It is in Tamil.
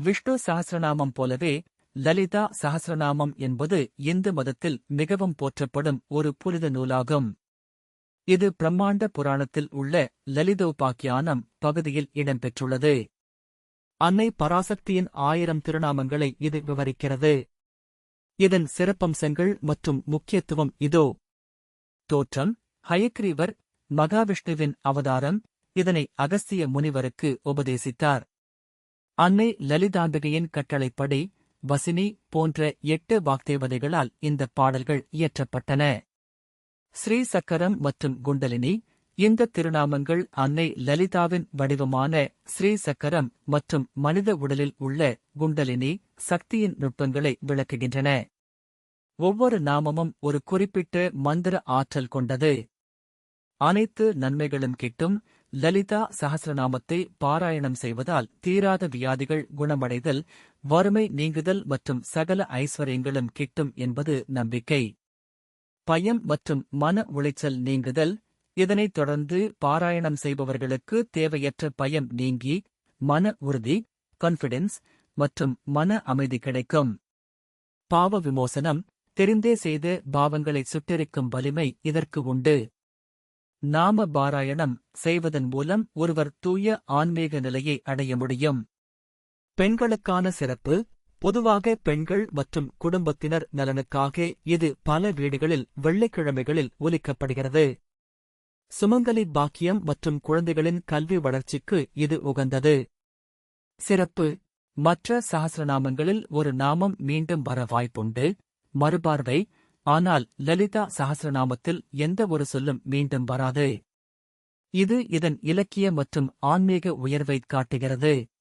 விஷ்ணு சஹஸ்ரநாமம் போலவே லலிதா சஹஸ்ரநாமம் என்பது இந்து மதத்தில் மிகவும் போற்றப்படும் ஒரு புனித நூலாகும். இது பிரம்மாண்ட புராணத்தில் உள்ள லலிதோபாக்கியானம் பகுதியில் இடம்பெற்றுள்ளது. அன்னை பராசக்தியின் 1000 திருநாமங்களை இது விவரிக்கிறது. இதன் சிறப்பம்சங்கள் மற்றும் முக்கியத்துவம் இதோ. தோற்றம்: ஹயக்ரீவர் மகாவிஷ்ணுவின் அவதாரம். இதனை அகஸ்திய முனிவருக்கு உபதேசித்தார். அன்னை லலிதாம்பிகையின் கட்டளைப்படி வசினி போன்ற 8 வாக்தேவதைகளால் இந்த பாடல்கள் இயற்றப்பட்டன. ஸ்ரீ சக்கரம் மற்றும் குண்டலினி. இந்த திருநாமங்கள் அன்னை லலிதாவின் வடிவமான ஸ்ரீ சக்கரம் மற்றும் மனித உடலில் உள்ள குண்டலினி சக்தியின் நுட்பங்களை விளக்குகின்றன. ஒவ்வொரு நாமமும் ஒரு குறிப்பிட்ட மந்திர ஆற்றல் கொண்டது. அனைத்து நன்மைகளும் கிட்டும். லலிதா சஹஸ்ரநாமத்தை பாராயணம் செய்வதால் தீராத வியாதிகள் குணமடைதல், வறுமை நீங்குதல் மற்றும் சகல ஐஸ்வர்யங்களும் கிட்டும் என்பது நம்பிக்கை. பயம் மற்றும் மன உளைச்சல் நீங்குதல். இதனைத் தொடர்ந்து பாராயணம் செய்பவர்களுக்கு தேவையற்ற பயம் நீங்கி மன உறுதி, கான்ஃபிடென்ஸ் மற்றும் மன அமைதி கிடைக்கும். பாவ விமோசனம். தெரிந்தே செய்த பாவங்களை சுட்டெரிக்கும் வலிமை இதற்கு உண்டு. நாம பாராயணம் செய்வதன் மூலம் ஒருவர் தூய ஆன்மீக நிலையை அடைய முடியும். பெண்களுக்கான சிறப்பு. பொதுவாக பெண்கள் மற்றும் குடும்பத்தினர் நலனுக்காக இது பல வீடுகளில் வெள்ளிக்கிழமைகளில் ஒலிக்கப்படுகிறது. சுமங்கலி பாக்கியம் மற்றும் குழந்தைகளின் கல்வி வளர்ச்சிக்கு இது உகந்தது. சிறப்பு: மற்ற சஹஸ்ரநாமங்களில் ஒரு நாமம் மீண்டும் வர வாய்ப்புண்டு. மறுபார்வை: ஆனால் லலிதா சஹஸ்ரநாமத்தில் எந்த ஒரு சொல்லும் மீண்டும் வராது. இது இதன் இலக்கிய மற்றும் ஆன்மீக உயர்வைக் காட்டுகிறது.